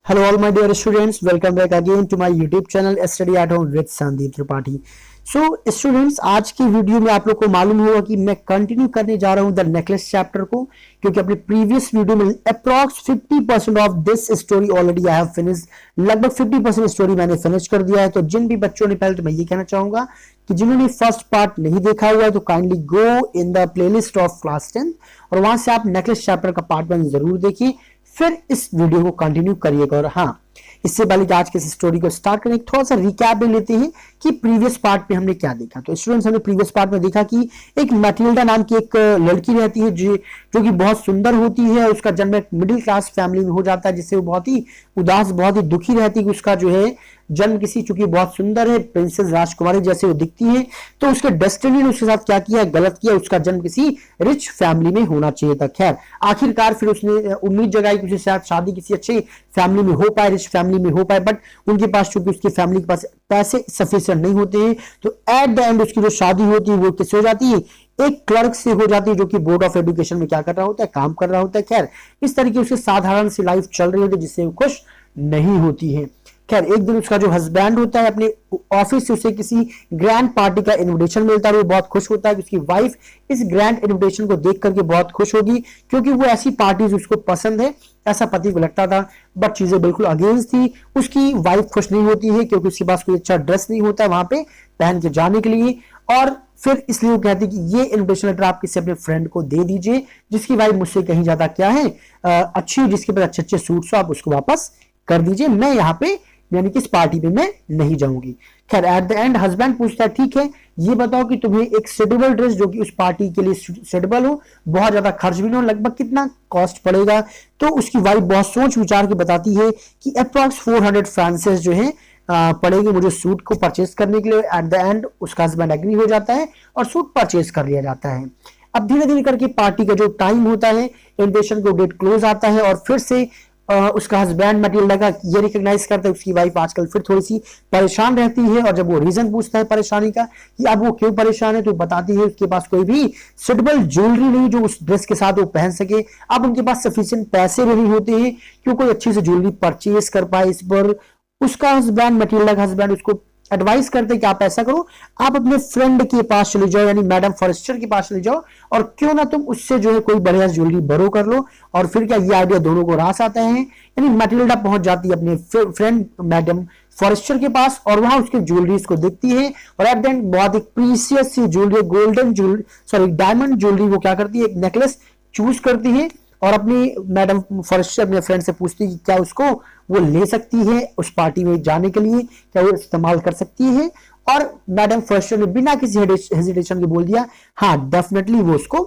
Hello all my dear students, welcome back again to my YouTube channel Study at Home with Sandeep Tripathi। Students, आज की video में आप लोग को मालूम होगा कि मैं कंटिन्यू करने जा रहा हूं द नेकलेस चैप्टर को, क्योंकि अपनी प्रीवियस वीडियो में approx 50% of this story already I have finish. लगभग 50% स्टोरी मैंने फिनिश कर दिया है। तो जिन भी बच्चों ने, पहले तो मैं ये कहना चाहूंगा कि जिन्होंने फर्स्ट पार्ट नहीं देखा हुआ है तो kindly go in the playlist of class 10 और वहां से आप नेकलेस चैप्टर का पार्ट 1 जरूर देखिए, फिर इस वीडियो को कंटिन्यू करिएगा। और हाँ, इससे पहले आज के स्टोरी को स्टार्ट करें, थोड़ा सा रिकैप में लेते हैं कि प्रीवियस पार्ट में हमने क्या देखा। तो स्टूडेंट्स, हमने प्रीवियस पार्ट में देखा कि एक मैटिल्डा नाम की एक लड़की रहती है जो कि बहुत सुंदर होती है। उसका जन्म एक मिडिल क्लास फैमिली में हो जाता है, जिससे वो बहुत ही उदास, बहुत ही दुखी रहती है कि उसका जो है जन्म किसी, चूंकि बहुत सुंदर है, प्रिंसेस राजकुमारी जैसे वो दिखती है, तो उसके डेस्टिनी ने उसके साथ क्या किया, गलत किया। उसका जन्म किसी रिच फैमिली में होना चाहिए था। खैर, आखिरकार फिर उसने उम्मीद जगाई कि उसके साथ शादी किसी अच्छे फैमिली में हो पाए, रिच फैमिली में हो पाए, बट उनके पास, चूंकि उसकी फैमिली के पास पैसे सफिशिएंट नहीं होते हैं, तो एट द एंड उसकी जो शादी होती है वो किससे हो जाती है, एक क्लर्क से हो जाती है, जो कि बोर्ड ऑफ एजुकेशन में क्या कर रहा होता है, काम कर रहा होता है। खैर, इस तरीके से साधारण सी लाइफ चल रही होती है, जिससे वो खुश नहीं होती है। खैर, एक दिन उसका जो हस्बैंड होता है, अपने ऑफिस से उसे किसी ग्रैंड पार्टी का इनविटेशन मिलता है। वो बहुत खुश होता है कि उसकी वाइफ इस ग्रैंड इनविटेशन को देख करके बहुत खुश होगी, क्योंकि वो ऐसी पार्टीज उसको पसंद है, ऐसा पति को लगता था। बट चीजें बिल्कुल अगेंस्ट थी। उसकी वाइफ खुश नहीं होती है, क्योंकि उसके पास कोई अच्छा ड्रेस नहीं होता है वहां पे पहन के जाने के लिए। और फिर इसलिए वो कहती है कि ये इनविटेशन लेटर आप किसी अपने फ्रेंड को दे दीजिए, जिसकी वाइफ मुझसे कहीं ज्यादा क्या है, अच्छी, जिसके पास अच्छे अच्छे सूट्स हो, आप उसको वापस कर दीजिए। मैं यहाँ पे, यानी कि इस पार्टी में मैं नहीं जाऊंगी। खैर, एट द एंड हस्बैंड पूछता है, ठीक है, ये बताओ कि तुम्हें एक सूटेबल ड्रेस जो कि उस पार्टी के लिए सूटेबल हो, बहुत ज्यादा खर्च भी ना हो, लगभग कितना कॉस्ट पड़ेगा। तो उसकी वाइफ बहुत सोच विचार के बताती है कि अप्रॉक्स 400 फ्रांसेस जो है पड़ेंगे मुझे सूट को परचेस करने के लिए। एट द एंड उसका हस्बैंड एग्री हो जाता है और सूट परचेस कर लिया जाता है। अब धीरे धीरे करके पार्टी का जो टाइम होता है, इन्विटेशन को डेट क्लोज आता है, और फिर से उसका हस्बैंड मैटिल्डा का ये रिकॉग्नाइज करता है उसकी वाइफ आजकल फिर थोड़ी सी परेशान रहती है। और जब वो रीजन पूछता है परेशानी का कि अब वो क्यों परेशान है, तो बताती है उसके पास कोई भी सुटेबल ज्वेलरी नहीं जो उस ड्रेस के साथ वो पहन सके। अब उनके पास सफिशिएंट पैसे भी नहीं होते हैं कि वो कोई अच्छी सी ज्वेलरी परचेज कर पाए। इस पर उसका हस्बैंड, मैटिल्डा का हस्बैंड, उसको एडवाइस करते कि आप ऐसा करो, आप अपने फ्रेंड के पास चले जाओ, यानी मैडम फॉरेस्टर के पास चले जाओ, और क्यों ना तुम उससे जो है कोई बढ़िया ज्वेलरी बोरो कर लो। और फिर क्या, ये आइडिया दोनों को रास आता है। यानी मैटिल्डा पहुंच जाती है अपने फ्रेंड मैडम फॉरेस्टर के पास, और वहां उसके ज्वेलरीज को देखती है, और एट द एंड बहुत एक प्रीसियस सी jewellery, golden jewellery, sorry diamond jewellery, वो क्या करती है, एक नेकलेस चूज करती है, और अपनी मैडम फॉरेस्टर अपने फ्रेंड से पूछती है कि क्या उसको वो ले सकती है उस पार्टी में जाने के लिए, क्या वो इस्तेमाल कर सकती है। और मैडम फॉरेस्टर ने बिना किसी हेजिटेशन के बोल दिया, हाँ डेफिनेटली वो उसको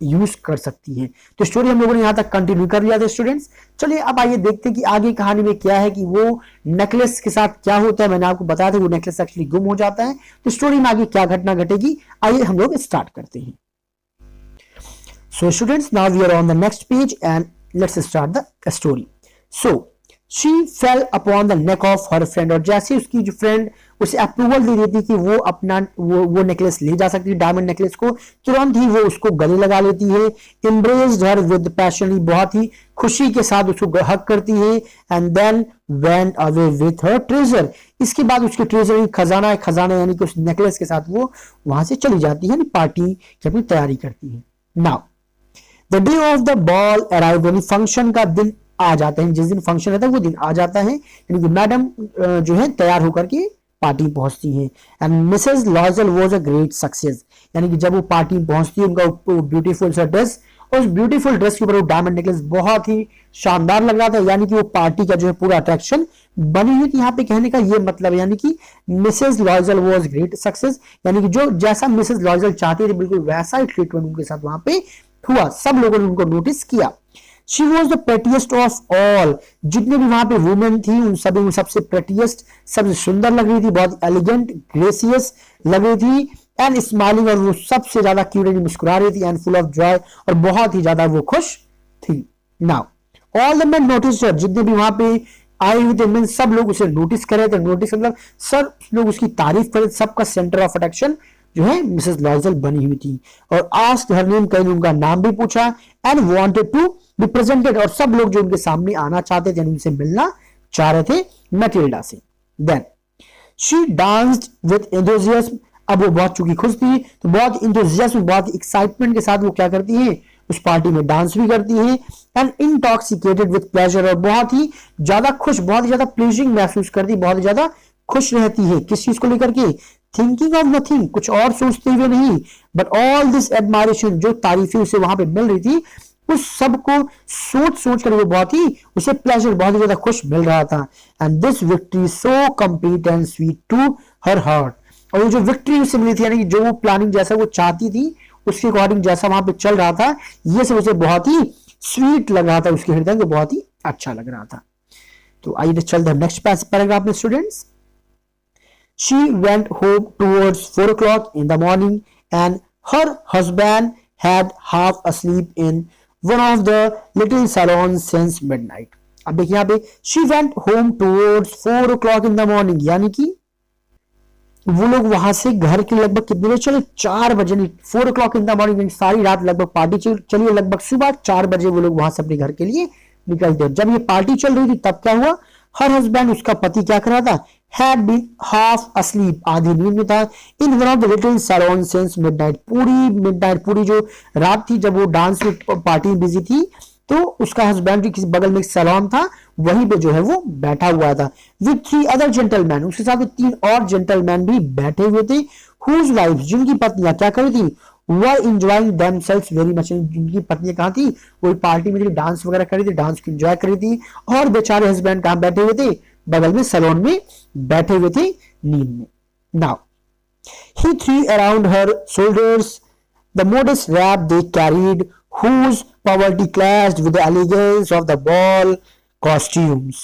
यूज कर सकती है। तो स्टोरी हम लोगों ने यहां तक कंटिन्यू कर लिया था स्टूडेंट्स। चलिए अब आइए देखते हैं कि आगे कहानी में क्या है, कि वो नेकलेस के साथ क्या होता है। मैंने आपको बताया था वो नेकलेस एक्चुअली गुम हो जाता है। तो स्टोरी में आगे क्या घटना घटेगी, आइए हम लोग स्टार्ट करते हैं। So students, now we are on the next page and let's start the story. So she fell upon the neck of her friend, और जैसे उसकी जो फ्रेंड उसे अप्रूवल दे देती कि वो अपना वो नेकलेस ले जा सकती है, डायमंड नेकलेस को, तुरंत ही वो उसको गले लगा लेती है। embraced her with passion, बहुत ही खुशी के साथ उसको हक करती है, and then went away with her treasure। इसके बाद उसके ट्रेजर, खजाना यानी कि उस नेकलेस के साथ वो वहां से चली जाती है, पार्टी की अपनी तैयारी करती है। Now the day of the ball arrive, यानी फंक्शन का दिन आ जाता है, जिस दिन फंक्शन रहता है वो दिन आ जाता है, यानी कि मैडम जो है तैयार होकर के पार्टी पहुंचती है। And Mrs Loisel was a great success, यानी कि जब वो पार्टी पहुंचती है, उनका ब्यूटीफुल सा ड्रेस, और उस ब्यूटीफुल ड्रेस के ऊपर वो डायमंड नेकलेस बहुत ही शानदार लग रहा था, यानी कि वो पार्टी का जो है पूरा अट्रैक्शन बनी हुई थी। यहाँ पे कहने का ये मतलब, यानी कि Mrs Loisel was great success, यानी कि जो जैसा मिसेस लॉजल चाहती थी बिल्कुल वैसा ही ट्रीटमेंट उनके साथ वहां पे हुआ। सब लोगों ने उनको नोटिस किया। She was the prettiest of all, जितने भी वहां पे वुमेन थी उन सभी में सबसे प्रेटिएस्ट, सबसे सुंदर लग रही थी, बहुत एलिगेंट, ग्रेसियस लग रही थी, एंड स्माइलिंग, और वो सबसे ज्यादा क्यूट, मुस्कुरा रही थी, एंड फुल ऑफ जॉय, और बहुत ही ज्यादा वो खुश थी। Now all the main notice, जितने भी वहां पे आए हुए थे मेन, सब लोग उसे नोटिस कर रहे थे। नोटिस मतलब सब लोग उसकी तारीफ कर रहे थे, सबका सेंटर ऑफ अट्रैक्शन जो है मिसेस लॉजल बनी हुई थी। और आस्क्ड हर नेम, कहीं उनका नाम भी पूछा, and wanted to be presented, और सब लोग जो उनके सामने आना चाहते थे, उनसे मिलना चाह रहे थे मैटिल्डा से। Then she danced with enthusiasm, अब वो बहुत चूंकि खुश थी तो बहुत इंथुसियाज्म, बहुत एक्साइटमेंट के साथ वो क्या करती है, उस पार्टी में डांस भी करती है। एंड इंटॉक्सिकेटेड विद प्लेजर, और बहुत ही ज्यादा खुश, बहुत ही ज्यादा प्लीजिंग महसूस करती, बहुत ही ज्यादा खुश रहती है किस चीज को लेकर के, थिंकिंग ऑफ नथिंग, कुछ और सोचते हुए नहीं, बट ऑल दिस एडमायरेशन, जो तारीफें उसे वहां पे मिल रही थी उस सब को सोच सोच कर वो बहुत ही उसे प्लेजर, बहुत ही ज्यादा खुश मिल रहा था। And this victory so complete and sweet to her heart, और ये जो विक्ट्री उसे मिली थी, यानी कि जो वो प्लानिंग जैसा वो चाहती थी उसके अकॉर्डिंग जैसा वहां पे चल रहा था, ये सब उसे बहुत ही स्वीट लग रहा था, उसके हृदय को बहुत ही अच्छा लग रहा था। तो आइए चलते हैं नेक्स्ट पैराग्राफ में students. She went home towards 4 o'clock in the morning and her husband had half asleep in one of the little salons since midnight. अब देखिए यहाँ पे she went home towards 4 o'clock in the morning, यानी कि वो लोग वहां से घर के लगभग कितने बजे चले, 4 बजे, 4 o'clock in the morning, सारी रात लगभग पार्टी चली, लगभग सुबह 4 बजे वो लोग वहां से अपने घर के लिए निकलते। जब ये पार्टी चल रही थी तब क्या हुआ, हर हस्बैंड, उसका पति क्या कर रहा था, had been half asleep, आधी नींद में था, in one of the little salon since midnight, पूरी जो रात थी जब वो डांस में पार्टी में बिजी थी, तो उसका हस्बैंड जो किसी बगल में एक सैलून था वहीं पे जो है वो बैठा हुआ था, विद 3 अदर जेंटलमैन, उसके साथ 3 और जेंटलमैन भी बैठे हुए थे, whose wives, जिनकी पत्नियां क्या कर रही थी, were enjoying themselves very much, जिनकी पत्नियां कहाँ थी, कोई पार्टी में डांस वगैरह कर रही थी, डांस को एंजॉय कर रही थी, और बेचारे हस्बैंड कहाँ बैठे हुए थे, बगल में सैलून में बैठे हुए थे नींद में। Now he threw around her shoulders the modest wrap they carried, whose poverty clashed with the elegance of the ball costumes.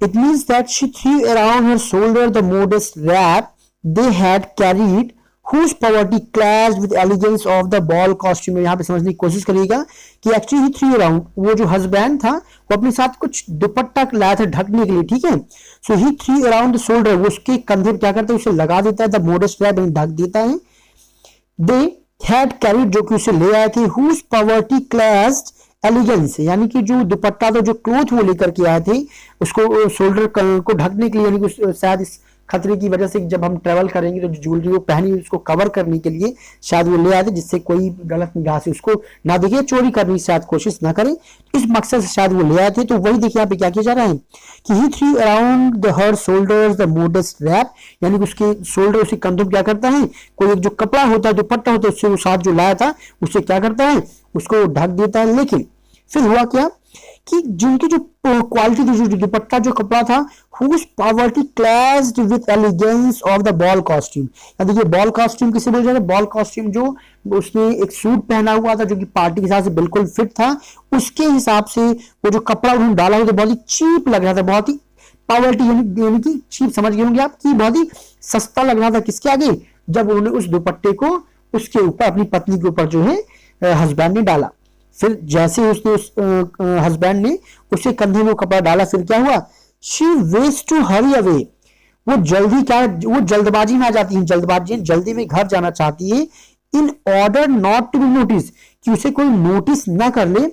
It means that she threw around her shoulder the modest wrap they had carried, whose poverty clashed with elegance of the ball costume। यहाँ पे समझने की कोशिश करिएगा कि actually ही threw around, वो जो husband था वो अपने साथ कुछ दुपट्टा लाया था ढकने के लिए, ठीक है। सो ही थ्री अराउंड द शोल्डर, वो उसके कंधे पे क्या करता है, उसे लगा देता है, द मोडेस्ट रैप ढक देता है। दे हैड कैरीड, जो कि उसे ले आए थे, हुज पॉवर्टी क्लास्ड एलिगेंस, यानी कि जो दुपट्टा था, जो क्लोथ वो लेकर के आए थे उसको शोल्डर को ढकने के लिए, यानी कि शायद इस खतरे की वजह से जब हम ट्रेवल करेंगे तो जो ज्वेलरी वो पहनी उसको कवर करने के लिए शायद वो ले आए थे, जिससे कोई गलत निगाह से उसको ना देखे, चोरी करने की शायद कोशिश ना करे, इस मकसद से शायद वो ले आए थे। तो वही देखिए यहाँ पे क्या किया जा रहा है कि he threw around the her shoulders the modest wrap, यानी कि उसके शोल्डर, उसके कंधों क्या करता है, कोई एक जो कपड़ा होता है, दुपट्टा होता है, उससे वो साथ जो लाया था उससे क्या करता है, उसको ढक देता है। लेकिन फिर हुआ क्या कि जिनकी जो क्वालिटी थी, जो दुपट्टा, जो कपड़ा था, whose poverty clashed with elegance of the ball costume, यानी देखिए बॉल कॉस्ट्यूम किसे बोला जाता है, बॉल कॉस्ट्यूम जो उसने एक सूट पहना हुआ था जो कि पार्टी के हिसाब से बिल्कुल फिट था, उसके हिसाब से वो जो कपड़ा उन्होंने डाला हुआ था बहुत ही चीप लग रहा था, बहुत ही पॉवर्टी यानी कि चीप समझ गए होंगे आप कि बहुत ही सस्ता लग रहा था किसके आगे, जब उन्होंने उस दुपट्टे को उसके ऊपर, अपनी पत्नी के ऊपर जो है हस्बैंड ने डाला। फिर जैसे उसने उस हस्बैंड ने उसके कंधे में कपड़ा डाला, फिर क्या हुआ, she was to hurry away, वो जल्दी क्या, वो जल्दबाजी में आ जाती है, जल्दी में घर जाना चाहती है, in order not to be notice, कि उसे कोई नोटिस ना कर ले,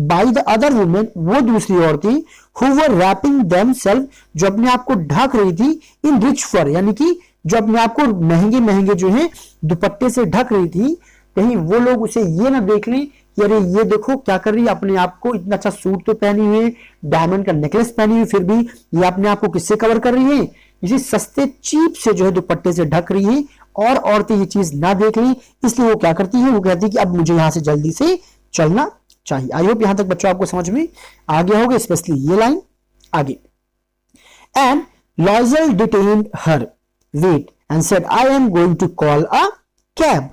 बाय द अदर वुमेन, वो दूसरी औरतें, हु वर रैपिंग देमसेल्फ, जो अपने आप को ढक रही थी, इन रिच फर, यानी कि जो अपने आप को महंगे महंगे जो है दुपट्टे से ढक रही थी, कहीं वो लोग उसे ये ना देख लें कि अरे ये देखो क्या कर रही है, अपने आप को इतना अच्छा सूट तो पहनी हुई है, डायमंड का नेकलेस पहनी हुई, फिर भी ये अपने आप को किससे कवर कर रही है, इसी सस्ते चीप से जो है दुपट्टे से ढक रही है, और औरतें ये चीज ना देख ली, इसलिए वो क्या करती है, वो कहती है कि अब मुझे यहां से जल्दी से चलना चाहिए। आई होप यहां तक बच्चों आपको समझ में आ गया होगा, स्पेशली ये लाइन। आगे, and Loisel detained her, wait and said I am going to call a cab.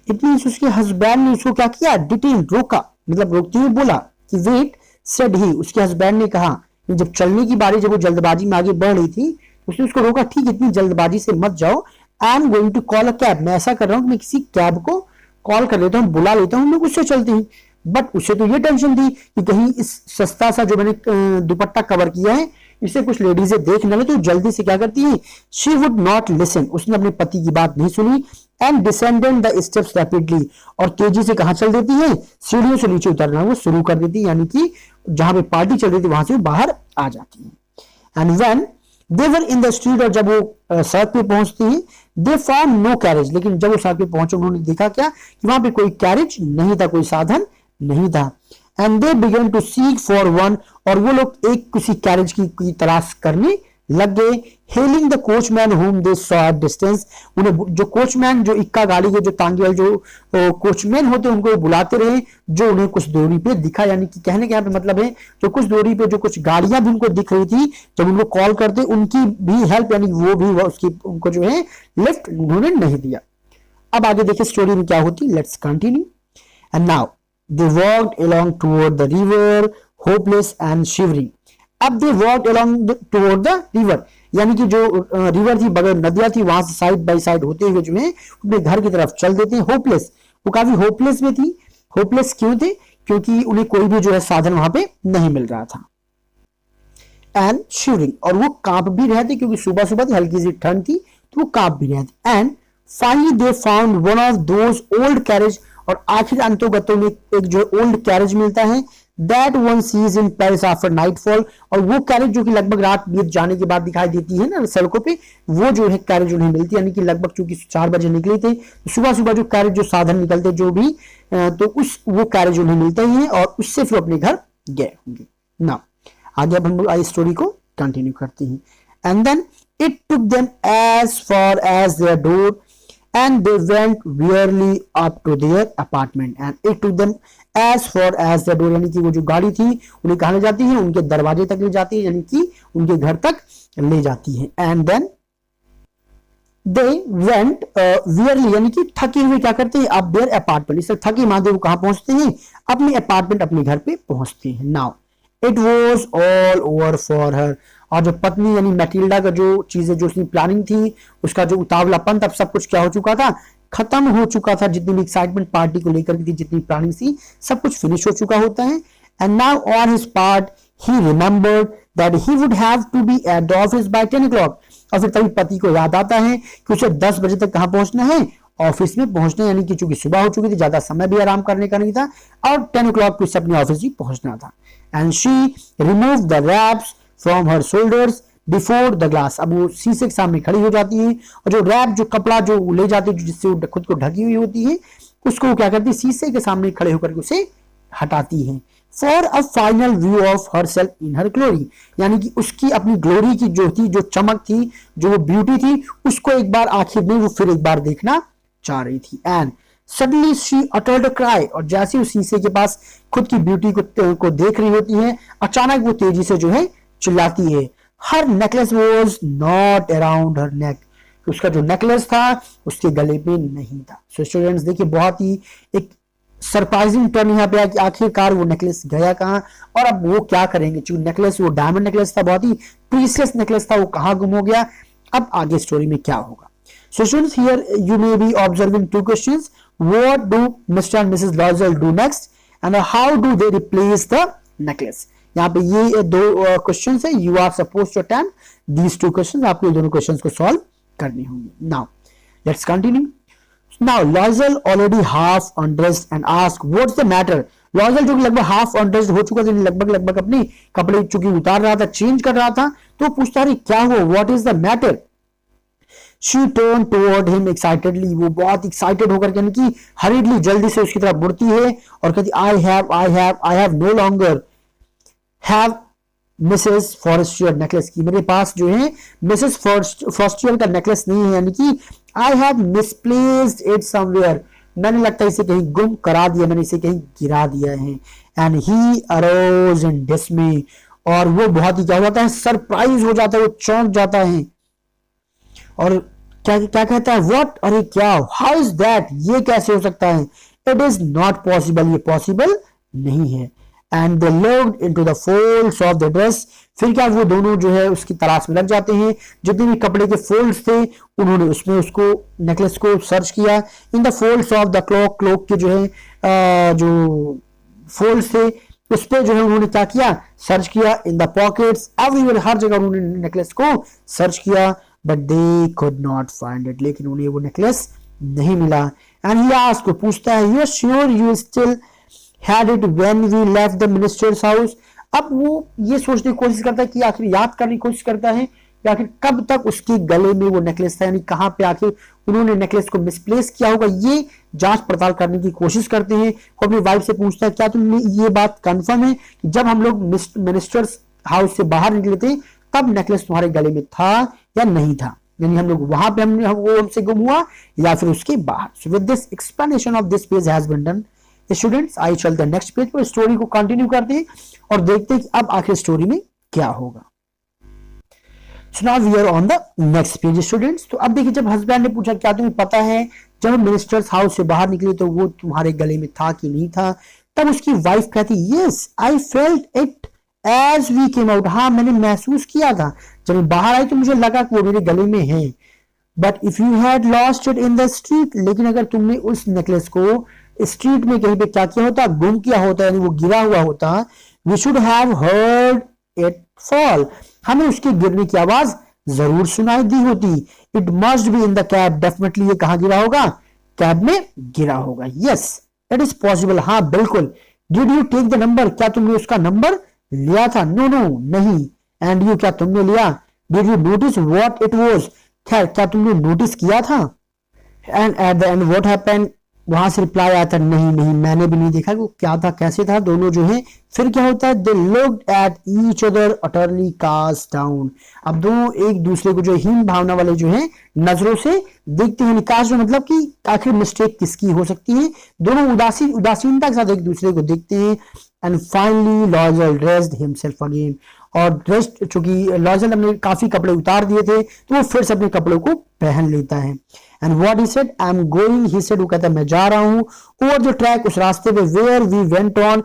It means उसके हस्बैंड ने उसको क्या किया, डिटेन, रोका, मतलब रोकते हुए बोला कि वेट, सेड ही, उसके हस्बैंड ने कहा, जब चलने की बारी, जब वो जल्दबाजी में आगे बढ़ रही थी, उसने उसको रोका, ठीक इतनी जल्दबाजी से मत जाओ, I am going to call a cab, मैं ऐसा कर रहा हूं कि मैं किसी कैब को कॉल कर लेता हूं, बुला लेता हूं, हम लोग उससे चलते हैं। बट उसे तो ये टेंशन थी कि कहीं इस सस्ता सा जो मैंने दुपट्टा कवर किया है, इसे कुछ लेडीजें देख न ले तो जल्दी से क्या करती है, शी वुड नॉट लिसन, उसने अपने पति की बात नहीं सुनी, and descended the steps rapidly, और तेजी से कहां चल देती है, सीढ़ियों से नीचे उतरना वो शुरू कर देती है, यानी कि जहां पे पार्टी चल रही थी वहां से वो बाहर आ जाती है। And when they were in the street, और जब वो सड़क पे पहुंचती है, दे फाउंड नो कैरेज, लेकिन जब वो सड़क पे पहुंचे उन्होंने देखा क्या कि वहां पे कोई कैरेज नहीं था, कोई साधन नहीं था। And they began to seek for one, और वो लोग एक किसी कैरेज की तलाश करने लग गए। Hailing the coachman home they saw at distance, उन्हें जो कोचमैन, जो इक्का गाड़ी के जो तांगे वाले जो कोचमैन होते हैं उनको बुलाते रहे, जो उन्हें कुछ दूरी पे दिखा, यानी कि कहने के यहाँ पे मतलब है जो कुछ दूरी पे जो कुछ गाड़ियां भी उनको दिख रही थी, जब उनको कॉल करते उनकी भी हेल्प, यानी वो भी उसकी उनको जो है लिफ्ट उन्होंने नहीं दिया। अब आगे देखिए स्टोरी में क्या होती, let's continue. And now they walked along toward the river, hopeless and shivering. अब they walked along toward the river, यानी कि जो रिवर थी, बगैर नदियां थी, वहां से साइड बाय साइड होते हुए जो है अपने घर की तरफ चल देते हैं। होपलेस, वो काफी होपलेस में थी। होपलेस क्यों थे, क्योंकि उन्हें कोई भी जो है साधन वहां पे नहीं मिल रहा था। एंड शिवरिंग, और वो कांप भी रहे थे, क्योंकि सुबह सुबह थी, हल्की सी ठंड थी, तो वो कांप भी रहे थे। And finally they found one of those old carriage, और आखिर अंतोगतों में एक जो ओल्ड कैरेज मिलता है, that one seize in Paris after nightfall, और वो कैरेज जो कि लगभग रात बीत जाने के बाद दिखाई देती है ना सड़कों पे, वो जो है कैरेज उन्हें मिलती है, यानी कि लगभग चूंकि 4 बजे निकले थे, सुबह सुबह जो कैरेज जो साधन निकलते जो भी, तो उस वो कैरेज उन्हें मिलता ही है, और उससे फिर अपने घर गए होंगे ना। आगे अब हम लोग आई स्टोरी को कंटिन्यू करते हैं। And then it took them as far as their door, and they went wearily up to their apartment, and it took them as far as the door, यानी कि वो जो गाड़ी थी उन्हें कहाँ ले जाती है, उनके दरवाजे तक ले जाती है, यानी कि उनके घर तक ले जाती है। and then they went wearily, यानी कि थके हुए क्या करते हैं, up their apartment, इससे थके मांदे वो कहाँ पहुंचते हैं, अपने अपार्टमेंट, अपने घर पे पहुंचते हैं। now it was all over for her, और जो पत्नी यानी मैटिल्डा का जो चीजें जो उसकी प्लानिंग थी, उसका जो उतावलापन था, सब कुछ क्या हो चुका था, खत्म हो चुका था। जितनी भी एक्साइटमेंट पार्टी को लेकर की थी, जितनी प्लानिंग थी, सब कुछ फिनिश हो चुका होता है। And now on his part he remembered that he would have to be at the office by 10 o'clock, और फिर तभी पति को याद आता है कि उसे 10 बजे तक कहां पहुंचना है, ऑफिस में पहुंचना, यानी कि चूंकि सुबह हो चुकी थी, ज्यादा समय भी आराम करने का नहीं था, और 10 o'clock को अपने ऑफिस भी पहुंचना था। And she remove the wraps from her shoulders before the glass, अब वो शीशे के सामने खड़ी हो जाती है, और जो रैप जो कपड़ा जो ले जाती है, जिससे वो खुद को ढकी हुई होती है, उसको वो क्या करती है, शीशे के सामने खड़े होकर उसे हटाती है। For a final view of her self in her glory, यानी कि उसकी अपनी ग्लोरी की जो थी, जो चमक थी, जो वो ब्यूटी थी, उसको एक बार आखिर में वो फिर एक बार देखना चाह रही थी। And suddenly she uttered a cry, और जैसे उस शीशे के पास खुद की ब्यूटी को देख रही होती है, अचानक वो तेजी से जो है चिल्लाती है। हर नेकलेस वॉज नॉट अराउंड हर नेक, उसका जो नेकलेस था उसके गले पे नहीं था। सो स्टूडेंट्स देखिए, बहुत ही एक सरप्राइजिंग टर्न यहाँ पे कि आखिरकार वो नेकलेस गया कहाँ, और अब वो क्या करेंगे, चूंकि नेकलेस वो डायमंड नेकलेस था, बहुत ही प्रीसियस नेकलेस था, वो कहाँ गुम हो गया। अब आगे स्टोरी में क्या होगा। So students here you may be observing 2 questions, what do Mr. and Mrs. Loisel do next, and how do they replace the necklace। यहाँ पे ये 2 क्वेश्चंस है, you are suppose to attempt these 2 questions, आपको ये दोनों questions को solve करने होंगे। Now let's continue. Now Loisel already half undressed and ask what's the matter. Loisel जो कि लगभग हाफ अनड्रेस्ड हो चुका था, लगभग अपने कपड़े चूंकि उतार रहा था, चेंज कर रहा था, तो पूछता है क्या हुआ, what is the matter. She turn toward him excitedly, वो बहुत एक्साइटेड होकर यानी कि हरीडली जल्दी से उसकी तरफ मुड़ती है और कहती I have no longer have Mrs Forestier necklace की, मेरे पास जो है मिसेस फॉरेस्टियर का नेकलेस नहीं है, यानी कि I have misplaced it somewhere, मैंने लगता है इसे कहीं गुम करा दिया, मैंने इसे कहीं गिरा दिया है। एंड ही अरोज इन डिस्मे, और वो बहुत ही क्या होता है, सरप्राइज हो जाता है, वो चौंक जाता है और क्या क्या कहता है, व्हाट, अरे क्या, हाउ इज दैट, ये कैसे हो सकता है, इट इज नॉट पॉसिबल, ये पॉसिबल नहीं है। And they looked into the folds of the dress, फिर क्या वो दोनों जो है उसकी तलाश में लग जाते हैं, जितने भी कपड़े के फोल्ड्स थे उन्होंने उसमें उसको नेकलेस को सर्च किया। In the folds of the cloak, cloak के जो है जो फोल्ड्स थे उस पर जो है उन्होंने क्या किया, सर्च किया, इन द पॉकेट्स एवरीवेयर, हर जगह उन्होंने नेकलेस को सर्च किया, but they could not find it, लेकिन उन्हें वो नेकलेस नहीं मिला। एंड ही आस्क्ड, पूछता है, you sure you still had it when we left the minister's house. अब वो ये सोचने की कोशिश करता है कि आखिर याद करने की कोशिश करता है कि आखिर कब तक उसके गले में वो नेकलेस था, यानी कहां पे आखिर उन्होंने नेकलेस को मिसप्लेस किया होगा, ये जांच पड़ताल करने की कोशिश करते हैं। वो अपनी वाइफ से पूछता है, क्या तुमने ये बात कंफर्म है कि जब हम लोग मिनिस्टर्स हाउस से बाहर निकले थे तब नेकलेस तुम्हारे गले में था या नहीं था, यानी हम लोग वहां पे वो हमसे गुम हुआ या फिर उसके बाहर। So with this explanation of this page has been done students, आई चलते हैं नेक्स्ट पेज पर, स्टोरी को कंटिन्यू करते हैं और देखते हैं कि अब आखिर स्टोरी में क्या होगा। So now we are on the next page students। तो अब देखिए, जब हस्बैंड ने पूछा क्या तुम्हें पता है जब हम मिनिस्टर्स हाउस से बाहर निकले तो वो तुम्हारे गले में था कि नहीं था, तब उसकी वाइफ कहती, yes I felt it as we came out, हाँ मैंने महसूस किया था, जब मैं बाहर आई तो मुझे लगा कि वो मेरे गले में है। But if you had lost it in the street, लेकिन अगर तुमने उस नेकलेस को स्ट्रीट में कहीं पे क्या किया होता, गुम किया होता, यानी वो गिरा हुआ होता, we should have heard it fall, हमें उसके गिरने की आवाज जरूर सुनाई दी होती। It must be in the cab, definitely ये कहां गिरा होगा, कैब में गिरा होगा। यस इट इज पॉसिबल, हाँ बिल्कुल। Did you take the number, क्या तुमने उसका नंबर लिया था, नो नो नहीं। एंड यू, क्या तुमने लिया, did you notice what it was, खैर क्या तुमने नोटिस किया था। And at the end what happened, वहां से रिप्लाई आया था, नहीं नहीं मैंने भी नहीं देखा कि वो क्या था कैसे था, दोनों जो है। फिर क्या होता है, they looked at each other utterly cast down, अब दोनों एक दूसरे को जो हीन भावना वाले जो है नजरों से देखते हैं। निकास जो मतलब कि आखिर मिस्टेक किसकी हो सकती है, दोनों उदासीनता के साथ एक दूसरे को देखते हैं। And finally Loisel dressed himself again, और ड्रेस्ड, चूंकि लॉजल ने काफी कपड़े उतार दिए थे तो वो फिर से अपने कपड़ों को पहन लेता है। And what he said, I am going, he said, वो कहता है मैं जा रहा हूं, ओवर द ट्रैक, उस रास्ते पे, where we went on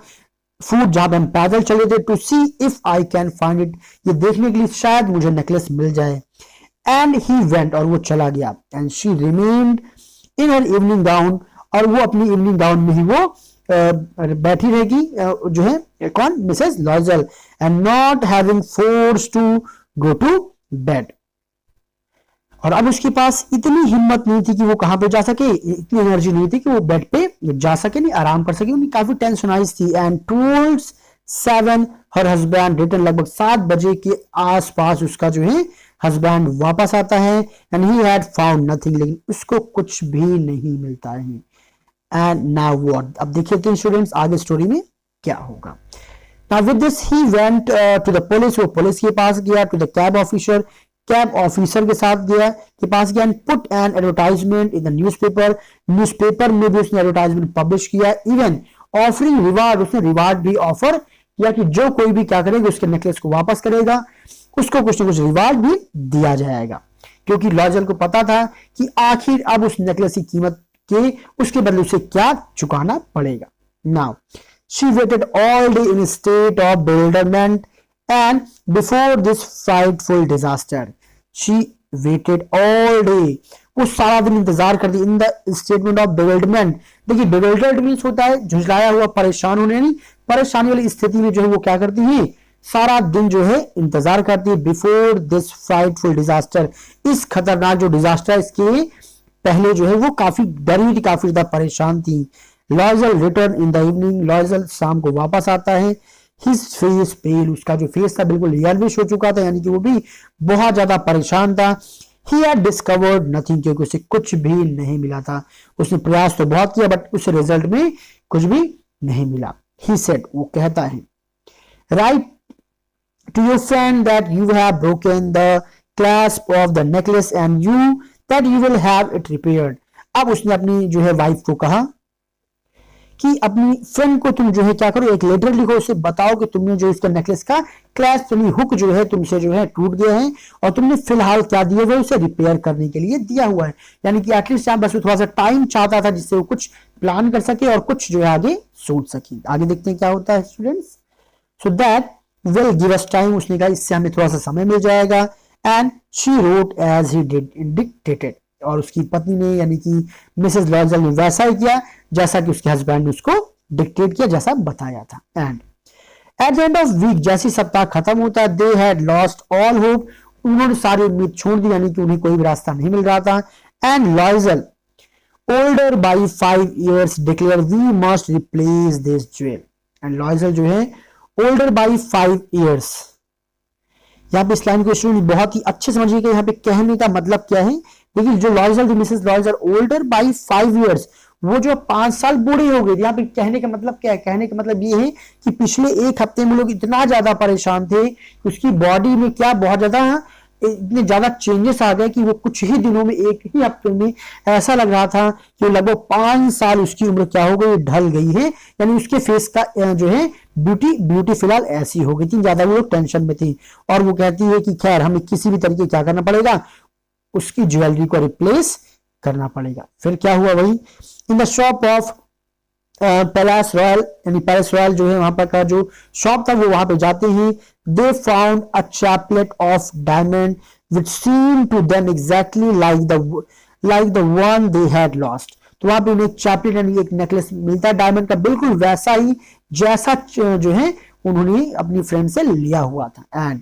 foot, जहां पे हम पैदल चले थे, to see if I can find it, ये देखने के लिए शायद मुझे नेकलेस मिल जाए। एंड ही वेंट, और वो चला गया। And she remained in her evening gown, और वो अपनी इवनिंग गाउन में ही वो बैठी रहेगी, जो है कौन, Mrs Loisel, and not having force to go to bed, और अब उसके पास इतनी हिम्मत नहीं थी कि वो कहां पे जा सके, इतनी एनर्जी नहीं थी कि वो बेड पे जा सके, नहीं आराम कर सके, उन्हें काफी टेंशनाइज थी। And towards 7 her husband return, लगभग 7 बजे के आसपास उसका जो है हस्बैंड वापस आता है। And he had found nothing, लेकिन उसको कुछ भी नहीं मिलता है। एंड नाउ व्हाट, अब देखिए स्टूडेंट्स आगे स्टोरी में क्या होगा। Now with this he went to the police, वो पुलिस के पास गया, to the cab officer, cab officer के साथ गया, के पास गया, and put an advertisement in the newspaper, newspaper में भी उसने एडवर्टाइजमेंट पब्लिश किया। इवन ऑफरिंग रिवार्ड, उसने रिवार्ड भी ऑफर किया कि जो कोई भी क्या करेगा उसके नेकलेस को वापस करेगा उसको कुछ ना कुछ रिवार्ड भी दिया जाएगा, क्योंकि लॉजल को पता था कि आखिर अब उस नेकलेस की कीमत के उसके बदले उसे क्या चुकाना पड़ेगा। Now she weighted all day in state of bewilderment, and before this frightful disaster she waited all day, वो सारा दिन इंतजार करती, in the statement of bewilderment। देखिए bewildered मींस होता है झुंझलाया हुआ, परेशान होने, नहीं परेशानी वाली स्थिति में जो है वो क्या करती है, सारा दिन जो है इंतजार करती है। बिफोर दिस फ्राइटफुल डिजास्टर, इस खतरनाक जो डिजास्टर, इसके पहले जो है वो काफी डरी थी, काफी ज्यादा परेशान थी। लॉजल रिटर्न इन द इवनिंग, लॉजल शाम को वापस आता है। हिज फेस पेल, उसका जो फेस था बिल्कुल येलोइश हो चुका था, यानी कि वो भी बहुत ज्यादा परेशान था। ही हैड डिस्कवर्ड नथिंग, क्योंकि उसे कुछ भी नहीं मिला था। उसने प्रयास तो बहुत किया बट उस रिजल्ट में कुछ भी नहीं मिला। ही सेड, वो कहता है, write to your friend that you have broken the clasp of the necklace and you that you will have it repaired. अब उसने अपनी जो है वाइफ को कहा कि अपनी फ्रेंड को तुम जो है क्या करो, एक लेटर लिखो, उसे बताओ कि तुमने जो इसका नेकलेस का क्लैस्प यानी हुक जो है तुमसे जो है टूट गया है और तुमने फिलहाल क्या दिया हुआ है, उसे रिपेयर करने के लिए दिया हुआ है। यानी कि एटलीस्ट बस वो थोड़ा सा टाइम चाहता था जिससे वो कुछ प्लान कर सके और कुछ जो है आगे सोच सके। आगे देखते हैं क्या होता है students. So that will give us time, उसने कहा इससे हमें थोड़ा सा समय मिल जाएगा। And she wrote as he dictated, और उसकी पत्नी ने यानी कि मिसेस लॉजल ने वैसा ही किया जैसा कि उसके हस्बैंड ने उसको डिक्टेट किया, जैसा बताया था। And at the end of week, जैसे सप्ताह खत्म होता है, they had lost all hope, उन्होंने सारी उम्मीद छोड़ दी, यानी कि उन्हें कोई भी रास्ता नहीं मिल रहा था। And लॉयजल, older by 5 years, declare we must replace this jewel. And लॉयजल जो है older by 5 years, यहाँ पे इस लाइन को स्टूडेंट बहुत ही अच्छे समझिएगा, यहाँ पे कहने का मतलब क्या है। देखिए जो लॉयजल थी, मिसेस लॉयजल, ओल्डर बाई 5 years, वो जो 5 साल बूढ़े हो गए। यहाँ पे कहने का मतलब क्या है, कहने का मतलब ये है कि पिछले एक हफ्ते में लोग इतना ज्यादा परेशान थे कि उसकी बॉडी में क्या बहुत ज्यादा इतने ज्यादा चेंजेस आ गए कि वो कुछ ही दिनों में, एक ही हफ्ते में ऐसा लग रहा था कि लगभग 5 साल उसकी उम्र क्या हो गई, ढल गई है। यानी उसके फेस का जो है ब्यूटी फिलहाल ऐसी हो गई थी, ज्यादा वो टेंशन में थी। और वो कहती है कि खैर हमें किसी भी तरीके क्या करना पड़ेगा, उसकी ज्वेलरी को रिप्लेस करना पड़ेगा। फिर क्या हुआ, वही in the shop of palace royal, यानी पैलेस रॉयल जो है वहां पर का जो शॉप था, वो वहां पे जाते हैं। They found a chaplet of diamond which seem to them exactly like the one they had lost. तो वहां पे उन्हें चैपलेट यानी एक नेकलेस मिलता है डायमंड का, बिल्कुल वैसा ही जैसा जो है उन्होंने अपनी फ्रेंड से लिया हुआ था। And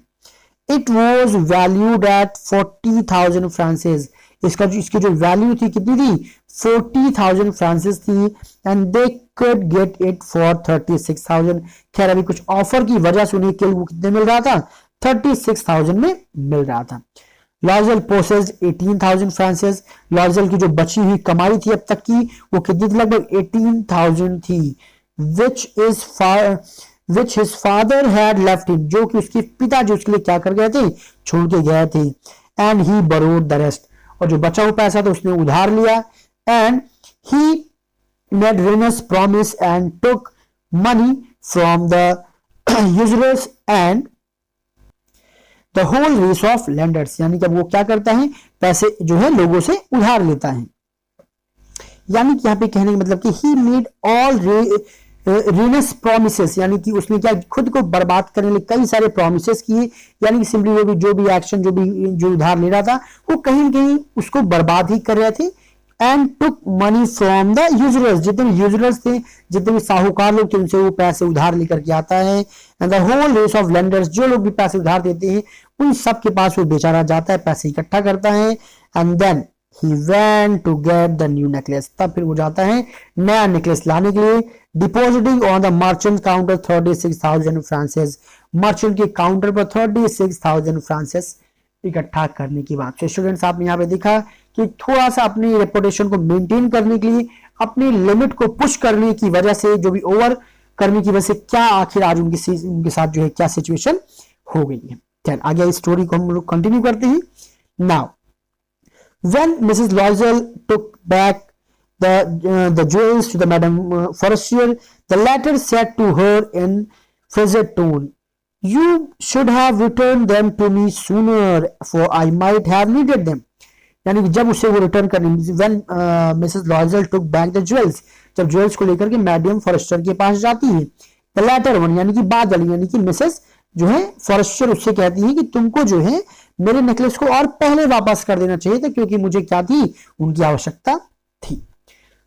it was valued at 40,000 Française, इसकी जो वैल्यू थी कितनी थी, 40,000 फ्रांसेस थी। And they could get it for 36,000। खैर अभी कुछ ऑफर की वजह से उन्हें केवल कितने मिल रहा था, 36,000 में मिल रहा था। लॉयजल possessed 18,000 फ्रांसेस, लॉयजल की जो बची हुई कमाई थी अब तक की वो कितनी थी, लगभग 18,000 थी। which his father had left him, जो कि उसके पिता जो उसके लिए क्या कर गए थे, छोड़ के गए थे। And he borrowed the rest, और जो बचा हुआ पैसा था उसने उधार लिया। And he made Renus promise and took money from the usurers and the whole race of lenders, यानी कि वो क्या करता है, पैसे जो है लोगों से उधार लेता है। यानी कि यहाँ पे कहने का मतलब कि he made all Renus promises, यानी कि उसने क्या खुद को बर्बाद करने लिए कई सारे promises किए, यानी कि सिंपली जो भी एक्शन जो उधार ले रहा था वो कहीं न कहीं उसको बर्बाद ही कर रहे थे। And took money from the usurers, जितने यूजरर्स थे, जितने भी साहूकार लोग थे, उनसे वो पैसे उधार लेकर के आता है। And the whole race of lenders, जो लोग भी पैसे उधार देते हैं उन सब के पास वो बेचारा जाता है, पैसे इकट्ठा करता है। And then he went to get the new necklace, तब फिर वो जाता है नया नेकलेस लाने के लिए। Depositing on the merchant counter 36,000 Française, merchant के काउंटर पर 36,000 फ्रांसेस इकट्ठा करने की बात। तो स्टूडेंट्स आपने यहाँ पे देखा कि थोड़ा सा अपनी रेपुटेशन को मेंटेन करने के लिए, अपनी लिमिट को पुश करने की वजह से, जो भी ओवर करने की वजह से क्या आखिर आज उनके साथ जो है क्या सिचुएशन हो गई है। चल आगे इस स्टोरी को हम लोग कंटिन्यू करते हैं। Now when Mrs लॉयजल took back the jewels to the Madam Forestier, the latter said to her in frigid tone, "You should have returned them to me sooner, for I might have needed them." यानी कि जब उसे वो return करने, when Mrs लॉयजल took back the jewels, जब jewels को लेकर के मैडम फॉरेस्टर के पास जाती है। द लैटर वन, यानी कि बाद वाली, यानी कि मिसेस जो है फॉरेस्टर उससे कहती है कि तुमको जो है मेरे नेकलेस को और पहले वापस कर देना चाहिए था, क्योंकि मुझे क्या थी, उनकी आवश्यकता थी।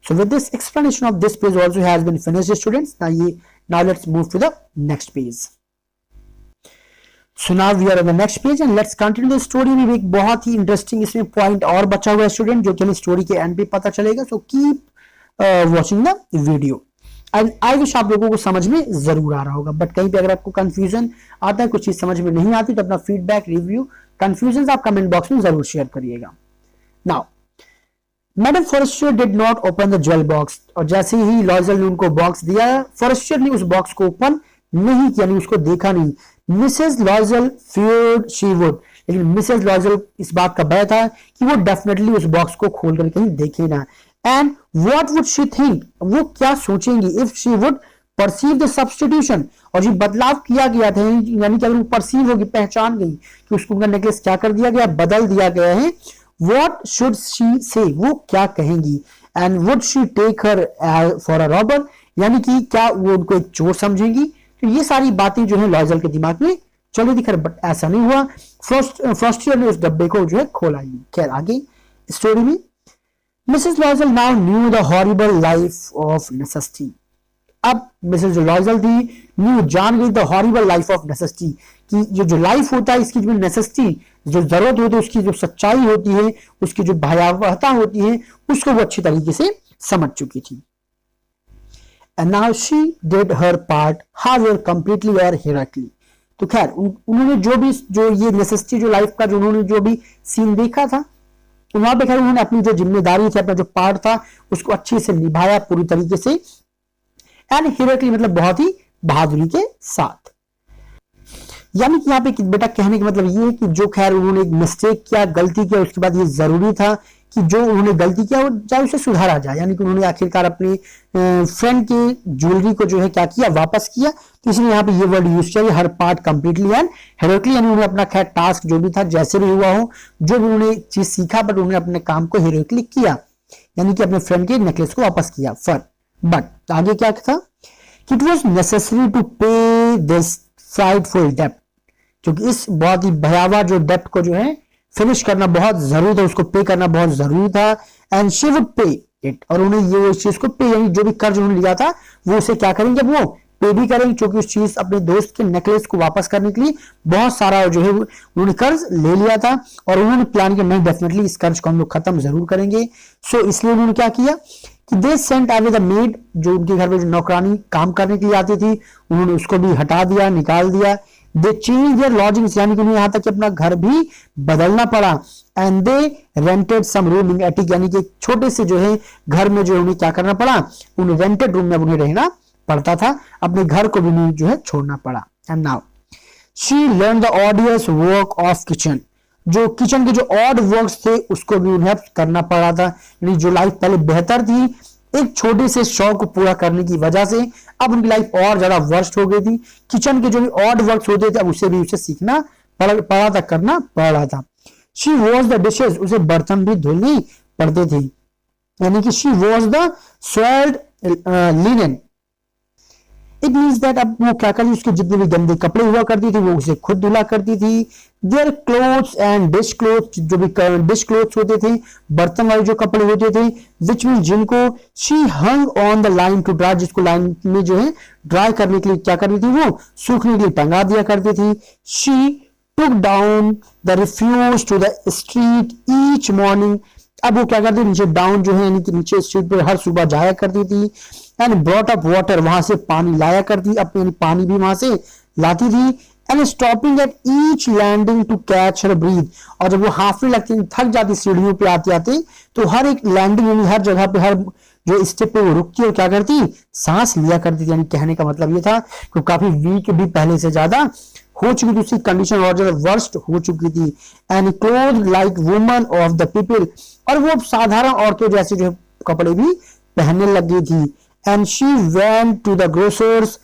So with this explanation of this page also has been finished, students. Now let's move to the next page. So now we are on the next page and let's continue the story. में एक बहुत ही interesting इसमें point और बचा हुआ है student, जो कि हमें स्टोरी के एंड पे पता चलेगा। So keep watching the video. And I wish आप लोगों को समझ में जरूर आ रहा होगा, बट कहीं पे अगर आपको कंफ्यूजन आता है, कुछ चीज समझ में नहीं आती, तो अपना फीडबैक, रिव्यू, कंफ्यूजन आप कमेंट बॉक्स में जरूर शेयर करिएगा। Now madam Forester did not open the jewel box, और जैसे ही लॉयजल ने उनको बॉक्स दिया, फॉरेस्टर ने उस बॉक्स को ओपन नहीं किया, नहीं उसको देखा नहीं। मिसेस लॉयजल फियर्ड शी वुड, लेकिन मिसेस लॉयजल इस बात का भय था कि वो डेफिनेटली उस बॉक्स को खोल कर कहीं देखे ना। And what would she think, वो क्या सोचेंगी, if she would perceive the substitution, और जो बदलाव किया गया था, यानी कि अगर वो परसीव होगी, पहचान गई कि उसको उनका नेकलेस क्या कर दिया गया, बदल दिया गया है, What should she say, वो क्या कहेंगी। And would she take her for a robber, यानी कि क्या वो उनको एक चोर समझेंगी। तो ये सारी बातें जो है लॉयजल के दिमाग में चल रही थी, बट ऐसा नहीं हुआ। फ्रॉस्टियर ने उस डब्बे को जो है खोला ही। खैर आगे स्टोरी में, Mrs लॉयजल now new the horrible life of necessity, अब मिसेस लॉयजल थी न्यू, जान गई the horrible life of necessity, कि जो लाइफ होता है इसकी जो नेसेसिटी, जो जरूरत होती है, उसकी जो सच्चाई होती है, उसकी जो भयावहता होती है, उसको वो अच्छी तरीके से समझ चुकी थी। And now she did her part, however completely or heroically. तो खैर उन्होंने जो ये नेसेसिटी जो लाइफ का जो उन्होंने जो भी सीन देखा था, तो वहां पे खैर उन्होंने अपनी जो जिम्मेदारी थी, अपना जो पार्ट था, उसको अच्छे से निभाया पूरी तरीके से, एंड हिरोइकली मतलब बहुत ही बहादुरी के साथ। यानी कि यहाँ पे बेटा कहने का मतलब ये है कि जो खैर उन्होंने एक मिस्टेक किया, गलती किया, उसके बाद ये जरूरी था कि जो उन्होंने गलती किया वो चाहे उसे सुधारा जाए। यानी कि उन्होंने आखिरकार अपने फ्रेंड की ज्वेलरी को जो है क्या किया, वापस किया। तो इसलिए यहाँ पे ये वर्ड यूज किया, हर पार्ट कंप्लीटली एंड हेरोइकली, यानी उन्होंने अपना खैर टास्क जो भी था, जैसे भी हुआ हो, जो भी उन्होंने चीज सीखा, बट उन्होंने अपने काम को हेरोइकली किया, यानी कि अपने फ्रेंड के नेकलेस को वापस किया। बट आगे क्या था, इट वॉज नेसेसरी टू पे दिस फ्राइटफुल डेप्ट, क्योंकि इस बहुत ही भयावह जो डेप्ट को जो है फिनिश करना बहुत जरूरी था, उसको पे करना बहुत जरूरी था। एंड शी वुड पे इट, और उन्हें ये उस चीज को पे, यानी जो भी कर्ज उन्होंने लिया था वो उसे क्या करेंगे, वो पे भी करेंगे, क्योंकि उस चीज अपने दोस्त के नेकलेस को वापस करने के लिए बहुत सारा जो है उन्होंने कर्ज ले लिया था, और उन्होंने प्लान किया नहीं डेफिनेटली इस कर्ज को हम लोग खत्म जरूर करेंगे। सो इसलिए उन्होंने क्या किया कि they sent away the made, जो उनके घर में जो नौकरानी काम करने के लिए आती थी, उन्होंने उसको भी हटा दिया, निकाल दिया। दे चेंज देयर लॉजिंग्स, यानी कि उन्हें यहां तक कि अपना घर भी बदलना पड़ा। And they rented some room in attic, यानी कि छोटे से जो है घर में जो उन्हें क्या करना पड़ा, उन्हें रेंटेड रूम में उन्हें रहना पड़ता था, अपने घर को भी उन्हें जो है छोड़ना पड़ा। And now she learn the ऑडियस work of kitchen, जो किचन के जो ऑड वर्क्स थे उसको भी उन्हें करना पड़ा था। यानी जो लाइफ पहले बेहतर थी, एक छोटे से शौक को पूरा करने की वजह से अब उनकी लाइफ और ज्यादा वर्स्ट हो गई थी। किचन के जो भी ऑड वर्क्स होते थे अब उसे भी उसे सीखना पड़ा था, करना पड़ रहा था। शी वॉज द डिशेज, उसे बर्तन भी धुलने पड़ते थे, यानी कि she was the swelled linen. It means that अब वो क्या करती, उसके जितने भी गंदे कपड़े हुआ करती थी वो उसे खुद धुला करती थी। Their clothes and dish clothes, जो भी डिश क्लोथ्स होते थे, बर्तन वाले जो कपड़े होते थे, विच मीन जिनको she hung on the line to dry, जिसको लाइन में जो है ड्राई करने के लिए क्या करती थी, वो सूखने के लिए टंगा दिया करती थी। She took down the refuse to the street each morning, अब वो क्या करती, नीचे डाउन जो है यानी कि नीचे स्ट्रीट पर हर सुबह जाया करती थी। एंड ब्रॉट अप वाटर, वहां से पानी लाया करती, अपने पानी भी वहां से लाती थी। And stopping at each landing to catch her breath, और जब वो हाफ में लगती, थक जाती सीढ़ियों पे आते आते, तो हर एक लैंडिंग यानी हर जगह पे, हर जो स्टेप पे वो रुकती और क्या करती, सांस लिया करती थी। यानी कहने का मतलब ये था कि काफी वीक भी पहले से ज्यादा हो चुकी थी, उसकी कंडीशन और ज्यादा वर्स्ट हो चुकी थी। And cloth like woman of the people, और वो साधारण औरतों जैसे जो कपड़े भी पहनने लग गई थी। And she went to the grocers,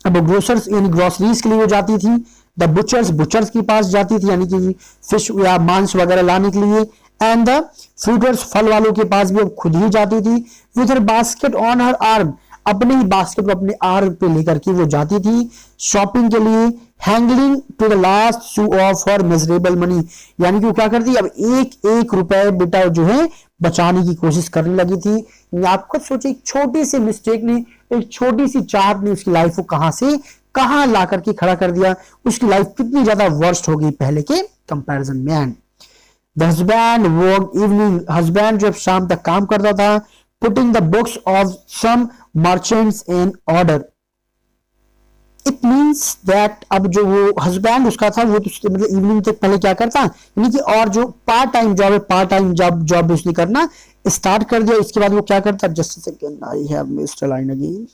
अब ग्रोसर्स यानी ग्रोसरीज के लिए वो जाती थी। द बुचर्स, बुचर्स के पास जाती थी, यानी कि फिश या मांस वगैरह लाने के लिए। एंड द फ्रूटर्स, फल वालों के पास भी अब खुद ही जाती थी। With her basket on her arm, अपने ही बास्केट को अपने आर्म पे लेकर के वो जाती थी शॉपिंग के लिए। Haggling to the last sou of her miserable money, यानी कि वो क्या करती, अब एक एक रुपए बेटा जो है बचाने की कोशिश करने लगी थी। आप खुद सोचिए, एक छोटी सी मिस्टेक ने, एक छोटी सी चाहत ने उसकी लाइफ को कहां से कहां ला करके खड़ा कर दिया। उसकी लाइफ कितनी ज्यादा वर्स्ट हो गई पहले के कंपैरिजन में। And the husband work evening, husband जब शाम तक काम करता था। Putting the books of some merchants in order, it means that अब जो वो हस्बैंड उसका था वो तो मतलब इवनिंग तक पहले क्या करता, यानी कि और जो पार्ट टाइम जॉब है, पार्ट टाइम जॉब उसने करना स्टार्ट कर दिया। इसके बाद वो क्या करता, just second I have missed a line again.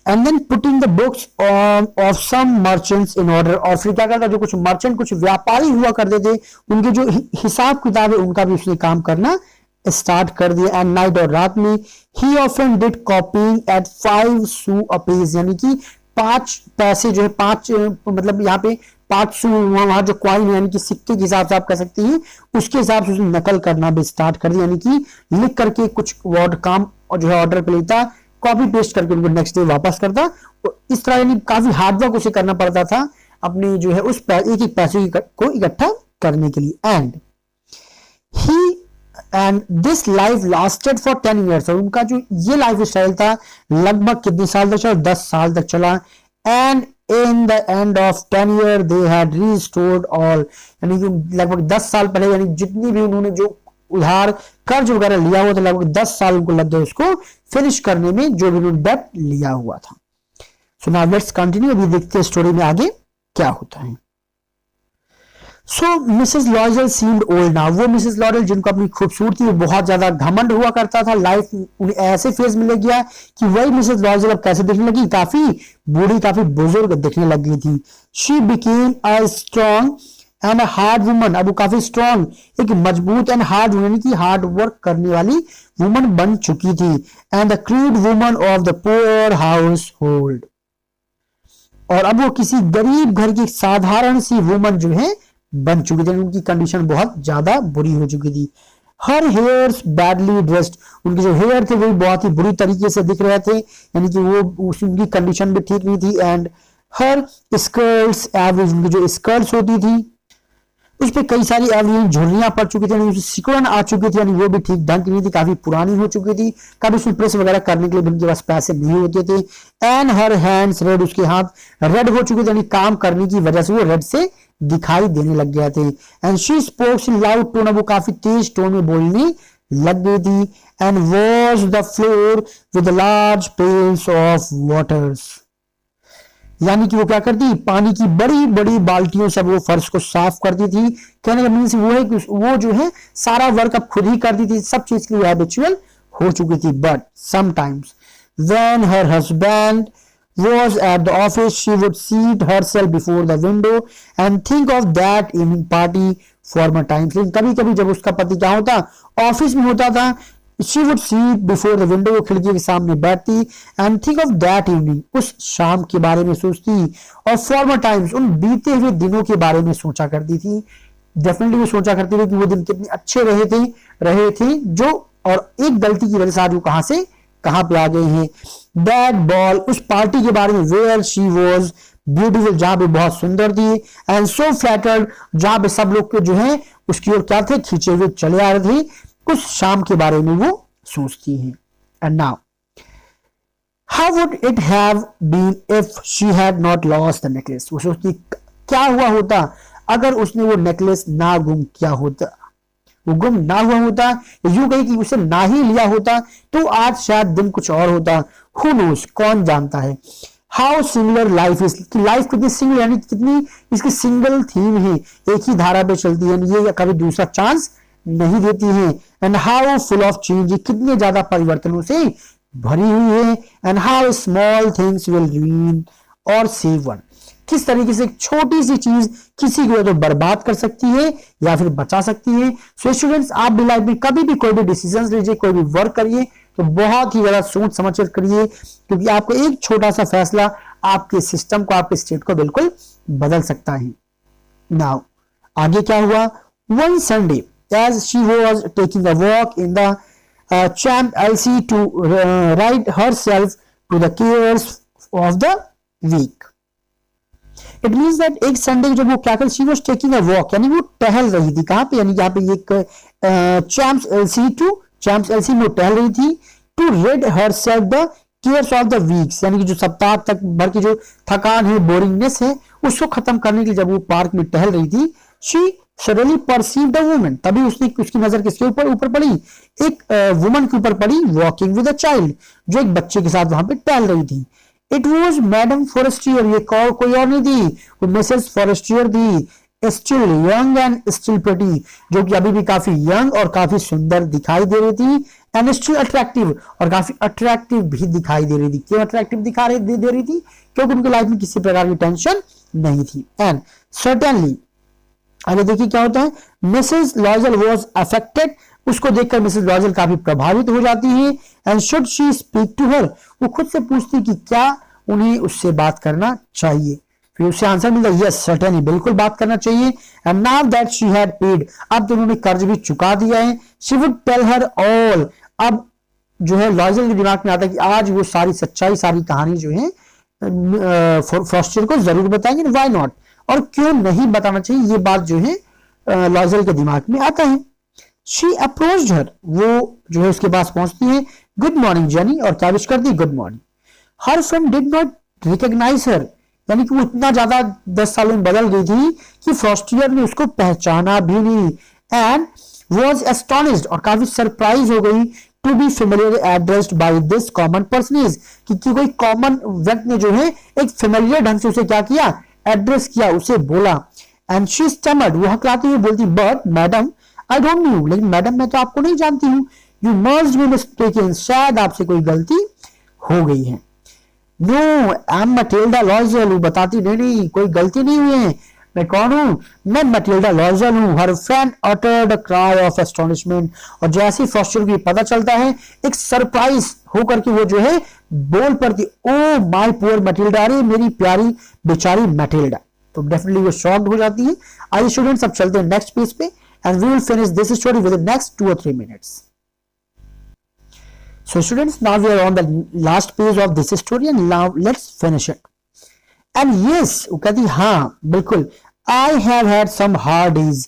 And then putting the books of some merchants in order, और फिर क्या करता, जो कुछ मर्चेंट, कुछ व्यापारी हुआ करते थे, उनके जो हिसाब किताब है उनका भी उसने काम करना स्टार्ट कर दिया। एंड नाइट, और रात में, ही often did copying at 5 sous a page, यानी कि 5 पैसे जो है, 5 मतलब यहाँ पे 5 सू, वहां जो क्वाइन यानी कि सिक्के के हिसाब से आप कह सकते हैं, उसके हिसाब से उसने नकल करना भी स्टार्ट कर दिया। यानी कि लिख करके कुछ वर्ड काम और जो है ऑर्डर पे लेता, कॉपी पेस्ट करके उनको नेक्स्ट डे वापस करता। तो इस तरह यानी काफी हार्ड वर्क उसे करना पड़ता था अपने जो है उस एक एक पैसे को इकट्ठा करने के लिए। And he and this life lasted for 10 years, और उनका जो ये लाइफ स्टाइल था लगभग कितने साल तक चला, 10 साल तक चला। And in the end of 10 year they had restored all, यानी कि लगभग 10 साल पहले, यानी जितनी भी उन्होंने जो उधार कर्ज वगैरह लिया हुआ था लगभग 10 साल उनको लग गए उसको फिनिश करने में, जो भी उन्होंने डेट लिया हुआ था। सो नाउ लेट्स कंटिन्यू, अभी देखते हैं स्टोरी में आगे क्या होता है। सो मिसेस लॉरेल सीम्ड ओल्ड नाउ, वो मिसेस लॉरेल जिनको अपनी खूबसूरती में बहुत ज्यादा घमंड हुआ करता था, लाइफ उन्हें ऐसे फेज में ले गया कि वही मिसेस लॉरेल अब कैसे दिखने लगी, काफी बूढ़ी, काफी बुजुर्ग दिखने लग गई थी। She became a strong and hard woman, अब वो काफी स्ट्रॉन्ग, एक मजबूत एंड हार्ड वुमन की हार्ड वर्क करने वाली वुमन बन चुकी थी। And the crude woman of the poor house hold, और अब वो किसी गरीब घर की साधारण सी वुमन जो है बन चुकी थी, उनकी कंडीशन बहुत ज्यादा बुरी हो चुकी थी। हर हेयर्स बैडली ड्रेस्ड, उनके जो हेयर थे वो बहुत ही बुरी तरीके से दिख रहे थे, यानी कि वो उनकी कंडीशन भी ठीक नहीं थी। एंड हर स्कर्ट्स एवरेज, उनकी जो स्कर्ट्स होती थी उस पर कई सारी एवरेज झुर्रियां पड़ चुकी थी, सिकुड़न आ चुकी थी, यानी वो भी ठीक ढंग की नहीं थी, काफी पुरानी हो चुकी थी, कभी उसमें प्रेस वगैरह करने के लिए उनके पास पैसे नहीं होते थे। एंड हर हैंड्स रेड, उसके हाथ रेड हो चुके थे, यानी काम करने की वजह से वो रेड से दिखाई देने लग गए थे। And she spokes in loud tone, वो काफी तेज टोन में बोलने लग गई थी। And wash the floor with large pails of waters, यानी कि वो क्या करती, पानी की बड़ी बड़ी बाल्टियों से वो फर्श को साफ करती थी। कहने का मीन्स वो है कि वो जो है सारा वर्क अब खुद ही करती थी, सब चीज की हैबिचुअल हो चुकी थी। But sometimes when her husband was at the office, she would seat herself before the window and think of that evening party former times. लेकिन कभी कभी जब उसका पति क्या होता, ऑफिस में होता था, she would sit before the window, वो खिड़की के सामने बैठती, and think of that evening, उस शाम के बारे में सोचती, और former times, उन बीते हुए दिनों के बारे में सोचा करती थी। डेफिनेटली वो सोचा करती थी कि वो दिन कितने अच्छे रहे थे जो, और एक गलती की वजह से आज वो कहां से कहां पे आ गए हैं। दैट बॉल, उस पार्टी के बारे में, वेयर शी वॉज ब्यूटीफुल, जहां पे बहुत सुंदर थी, एंड सो फ्लैटर्ड, जहां पे सब लोग जो है उसकी ओर क्या थे, खींचे हुए चले आ रहे थे, उस शाम के बारे में वो सोचती है। And now how would it have been if she had not lost the necklace, वो सोचती क्या हुआ होता अगर उसने वो नेकलेस ना गुम किया होता, वो गुम ना हुआ होता, यूं कही कि उसे ना ही लिया होता तो आज शायद दिन कुछ और होता। हु नोस, कौन जानता है। How similar life is, life कितनी सिंगल, यानी कितनी इसकी सिंगल थीम है, एक ही धारा पे चलती है, ये कभी दूसरा चांस नहीं देती है। And how full of change, कितने ज्यादा परिवर्तनों से भरी हुई है। And how small things will रूइन और सेव वन, किस तरीके से एक छोटी सी चीज किसी को तो बर्बाद कर सकती है या फिर बचा सकती है। सो स्टूडेंट्स, आप भी लाइफ में कभी भी कोई भी डिसीजन लीजिए, कोई भी वर्क करिए तो बहुत ही ज्यादा सोच समझ कर करिए, क्योंकि आपको एक छोटा सा फैसला आपके सिस्टम को, आपके स्टेट को बिल्कुल बदल सकता है। नाउ आगे क्या हुआ। One Sunday as she was taking a walk in the Champs Elysees to ride herself to the cares of the week, it means that एक संडे जब वो क्या कर, she was taking a walk, यानी वो टहल रही थी, कहां पे, यानी यहाँ पे एक चैम्प्स एलसी में टहल रही थी, to rid herself the cares of the weeks, यानी कि जो सप्ताह तक भर की जो थकान है, बोरिंगनेस है, उसको खत्म करने के लिए जब वो पार्क में टहल रही थी, she suddenly perceived a woman, तभी उसकी नजर किसके ऊपर पड़ी, एक वुमन के ऊपर पड़ी, वॉकिंग विद अ चाइल्ड, जो एक बच्चे के साथ वहां पे टहल रही थी। इट वॉज मैडम फॉरेस्टियर, ये कोई और नहीं थी, वो मिसेस फॉरेस्टियर थी, still young and still pretty, जो कि अभी भी काफी यंग और काफी सुंदर दिखाई दे रही थी, एंड स्टिल अट्रैक्टिव, और काफी अट्रैक्टिव भी दिखाई दे रही थी। क्यों अट्रैक्टिव दे रही थी, क्योंकि उनकी लाइफ में किसी प्रकार की टेंशन नहीं थी। एंड सर्टेनली आगे देखिए क्या होता है, मिसेस लॉजल वॉज अफेक्टेड, उसको देखकर मिसेस लॉजल काफी प्रभावित हो जाती है। And should she speak to her, वो खुद से पूछती कि क्या उन्हें उससे बात करना चाहिए, फिर उससे आंसर मिलता है यस सर्टेनली, बिल्कुल बात करना चाहिए। And now that she had paid, अब तो उन्होंने कर्ज भी चुका दिया है, she would tell her all, अब जो है लॉजल के दिमाग में आता है कि आज वो सारी सच्चाई, सारी कहानी जो है फॉरेस्टियर को जरूर बताएंगे, व्हाई नॉट, और क्यों नहीं बताना चाहिए, ये बात जो है लॉजल के दिमाग में आता है। शी अप्रोच्ड हर, वो जो है उसके पास पहुंचती है, गुड मॉर्निंग जेनी, और क्या विश करती, good morning. Her friend did not recognise her, यानी कि वो इतना ज्यादा 10 सालों में बदल गई थी कि फ्रॉस्टियर ने उसको पहचाना भी नहीं, एंड वॉज एस्टोनिश्ड, और काफी सरप्राइज हो गई, to be familiar addressed by this common personage, क्योंकि कोई कॉमन व्यक्ति ने जो है एक फेमिलियर ढंग से उसे क्या किया, एड्रेस किया, उसे बोला। एंड शी स्टमर्ड, वो हकलाती हुई बोलती, but madam I don't know, लेकिन मैडम मैं तो आपको नहीं जानती हूँ, यू मस्ट बी मिस्टेकन, शायद आपसे कोई गलती हो गई है। No I am Matilda Loisel, वो बताती, नहीं नहीं कोई गलती नहीं हुई है, मैं कौन हूं, मैं मटिल्डा लॉयजल हूं। हर friend uttered a cry of astonishment, और जैसे फ्रॉस्टर को पता चलता है, एक सरप्राइज होकर के वो जो है बोल पड़ती, ओ माय पुअर मटिल्डा, अरे मेरी प्यारी बेचारी मटिल्डा। तो डेफिनेटली वो शॉक्ड हो जाती है। आइए स्टूडेंट्स अब चलते हैं नेक्स्ट पेज पे, and we will finish this story with the next 2 or 3 minutes. So students, now we are on the last page of this story and now let's finish it. And yes, वो कहती हाँ बिल्कुल, I have had some hard days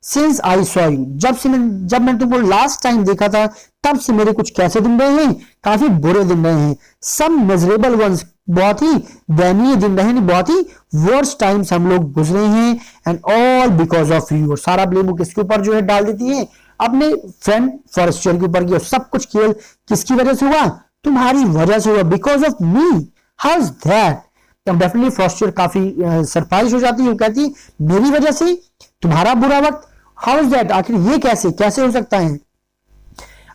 since I saw you. जब मैंने तुमको last time देखा था तब से मेरे कुछ कैसे दिन रहे हैं, काफी बुरे दिन रहे हैं। Some miserable ones, बहुत ही दयनीय दिन रहे हैं, बहुत ही वर्स्ट टाइम्स हम लोग गुजरे हैं, and all because of you, और सारा ब्लेम वो किसके ऊपर जो है डाल देती है, अपने फ्रेंड फॉरेस्टर के ऊपर, सब कुछ केवल किसकी वजह से हुआ, तुम्हारी वजह से हुआ, because of me, how is that. तब डेफिनेटली फॉरेस्टर काफी सरप्राइज हो जाती है, कहती मेरी वजह से तुम्हारा बुरा वक्त, हाउ इज दैट, आखिर ये कैसे कैसे हो सकता है।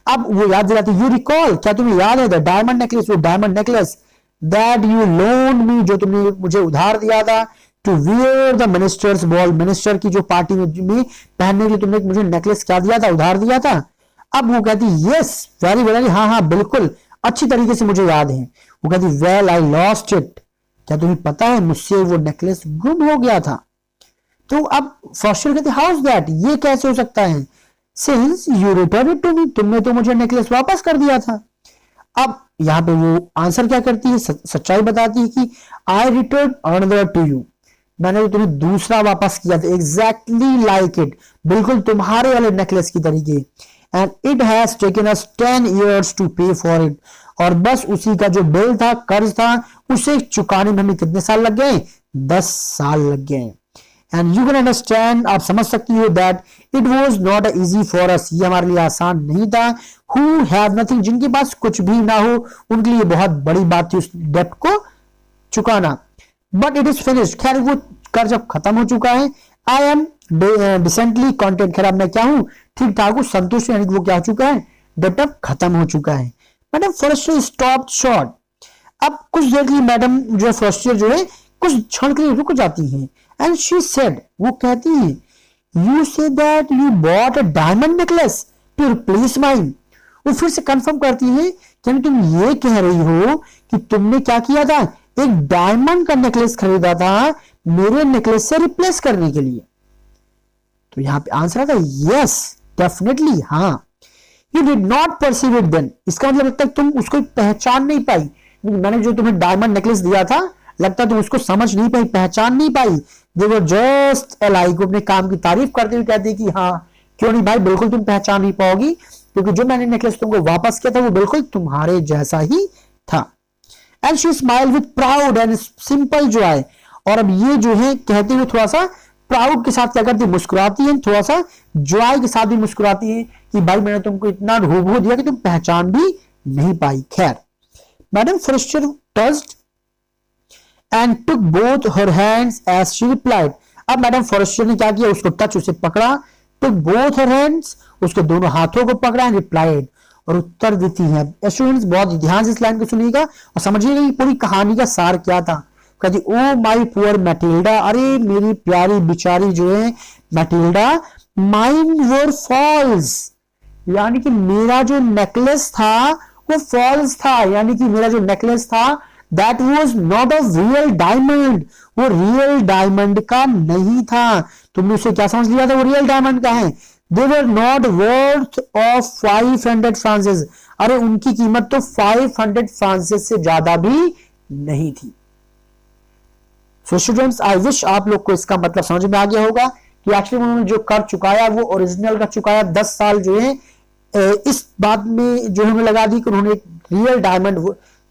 अब वो याद दिलाती, यू रिकॉल, क्या तुम्हें याद है, द डायमंड नेकलेस, वो diamond necklace that you loan me, जो तुमने मुझे उधार दिया था, to wear the minister's ball, minister की जो पार्टी में पहनने के लिए तुमने मुझे नेकलेस क्या दिया था, उधार दिया था। अब वो कहती यस वेरी वेल, हाँ हाँ बिल्कुल अच्छी तरीके से मुझे याद है। वो कहती वेल आई लॉस्ट इट, क्या तुम्हें पता है मुझसे वो नेकलेस गुम हो गया था। तो अब फॉस्टर कहते हाउ इज दैट, ये कैसे हो सकता है, since you return it to me, तुमने तो मुझे नेकलेस वापस कर दिया था। अब यहां पे वो आंसर क्या करती है, सच्चाई बताती है कि आई रिटर्न अनदर टू यू, मैंने तो तुम्हें दूसरा वापस किया था, एग्जैक्टली लाइक इट, बिल्कुल तुम्हारे वाले नेकलेस की तरीके, and it has taken us 10 years to pay for it, और बस उसी का जो बिल था, कर्ज था, उसे चुकाने में हमें कितने साल लग गए, 10 साल लग गए। एंड यू कैन अंडरस्टैंड, आप समझ सकती हो, that it was not easy for us, ये हमारे लिए आसान नहीं था, हु हैव नथिंग, जिनके पास कुछ भी ना हो, उनके लिए बहुत बड़ी बात थी उस डेब्ट को चुकाना। बट इट इज फिनिश्ड, खैर वो कर्ज अब खत्म हो चुका है। आई एम डिसेंटली कॉन्टेंट, खैर अब मैं क्या हूं, ठीक ठाक हूं, संतुष्ट, यानी कि वो क्या हो चुका है, डेब्ट अब खत्म हो चुका है। मैडम फॉरेस्टर स्टॉप शॉर्ट, अब कुछ देर के लिए मैडम जो फॉरेस्टर जो है कुछ क्षण के लिए रुक जाती है, एंड शी सेड, वो कहती है you say that you bought a diamond necklace to replace mine, वो फिर से कंफर्म करती है कि तुम ये कह रही हो कि तुमने क्या किया था, एक डायमंड का नेकलेस खरीदा था मेरे नेकलेस से रिप्लेस करने के लिए। तो यहां पे आंसर आता है यस डेफिनेटली, हाँ। You did not perceive it then, इसका मतलब लगता है तुम उसको पहचान नहीं पाई, मैंने जो तुम्हें डायमंड नेकलेस दिया था लगता है तुम उसको समझ नहीं पाई, पहचान नहीं पाई। दे वर जस्ट अलाइक, अपने काम की तारीफ करते हुए कहती कि हाँ क्यों नहीं भाई, बिल्कुल तुम पहचान नहीं पाओगी, क्योंकि जो मैंने नेकलेस तुमको वापस किया था वो बिल्कुल तुम्हारे जैसा ही था। And she smile with proud and simple Joy, और अब ये जो है कहते हुए थोड़ा सा प्राउड के साथ क्या करती है, मुस्कुराती है, थोड़ा सा जॉय के साथ भी मुस्कुराती है कि भाई मैंने तुमको इतना हूबहू दिया कि तुम पहचान भी नहीं पाई। खैर madam Forestier touched and took both her hands as she replied, अब मैडम फॉरेस्टर ने क्या किया, उसको टच, उसे पकड़ा, टुक बोथ हर हैंड्स, उसके दोनों हाथों को पकड़ा, एंड रिप्लाइड, और उत्तर देती है। स्टूडेंट्स बहुत ध्यान से इस लाइन को सुनिएगा और समझिएगा कि पूरी कहानी का सार क्या था। कहती ओ माय पुअर मैटिल्डा, अरे मेरी प्यारी बिचारी जो है मैटिल्डा, माइन वर फॉल्स, यानी कि मेरा जो नेकलेस था वो फॉल्स था, यानी कि मेरा जो नेकलेस था that was not a real diamond, वो रियल डायमंड का नहीं था। तुमने उसे क्या समझ लिया था, वो रियल डायमंड का है। They were not worth of 500 francs, अरे उनकी कीमत तो 500 फ्रांसिस से ज्यादा भी नहीं थी। So students, I wish आप लोग को इसका मतलब समझ में आ गया होगा कि एक्चुअली उन्होंने जो कर चुकाया वो ओरिजिनल का चुकाया। 10 साल जो है इस बात में जो हमें लगा दी कि उन्होंने एक रियल डायमंड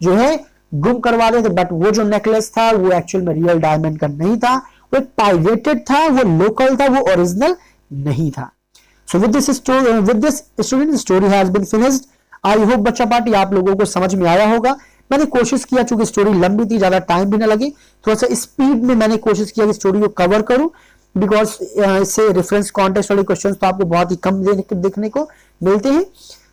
जो है गुम करवा दिया, बट वो जो नेकलेस था वो एक्चुअल में रियल डायमंड का नहीं था, वो एक पायरेटेड था, वो लोकल था, वो ओरिजिनल नहीं था। So with this student story has been finished. I hope बच्चा पार्टी आप लोगों को समझ में आया होगा। मैंने कोशिश किया, चूंकि स्टोरी लंबी थी, ज्यादा टाइम भी ना लगे, थोड़ा सा स्पीड में मैंने कोशिश किया कि स्टोरी को कवर करूं, बिकॉज इससे रेफरेंस कॉन्टेक्स्ट वाले क्वेश्चन तो आपको बहुत ही कम देखने को मिलते हैं।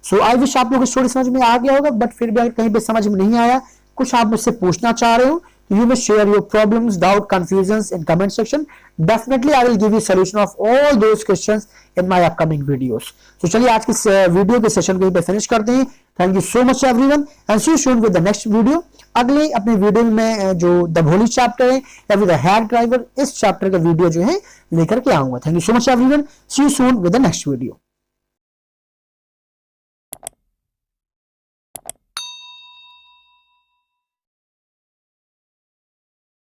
सो आई विश आप लोगों को स्टोरी समझ में आ गया होगा, बट फिर भी अगर कहीं पे समझ में नहीं आया, कुछ आप मुझसे पूछना चाह रहे हो, you may share your problems, doubt, confusions in comment section. Definitely I will give you solution of all those questions in my upcoming videos. So चलिए आज की वीडियो के सेशन को यहीं पे फिनिश करते हैं। Thank you so much everyone and see you soon with the next video. अगले अपने वीडियो में जो द भोली चैप्टर है या फिर द हेयर ड्राइवर, इस चैप्टर का वीडियो जो है लेकर के आऊंगा। Thank you so much everyone, see you soon with the next video.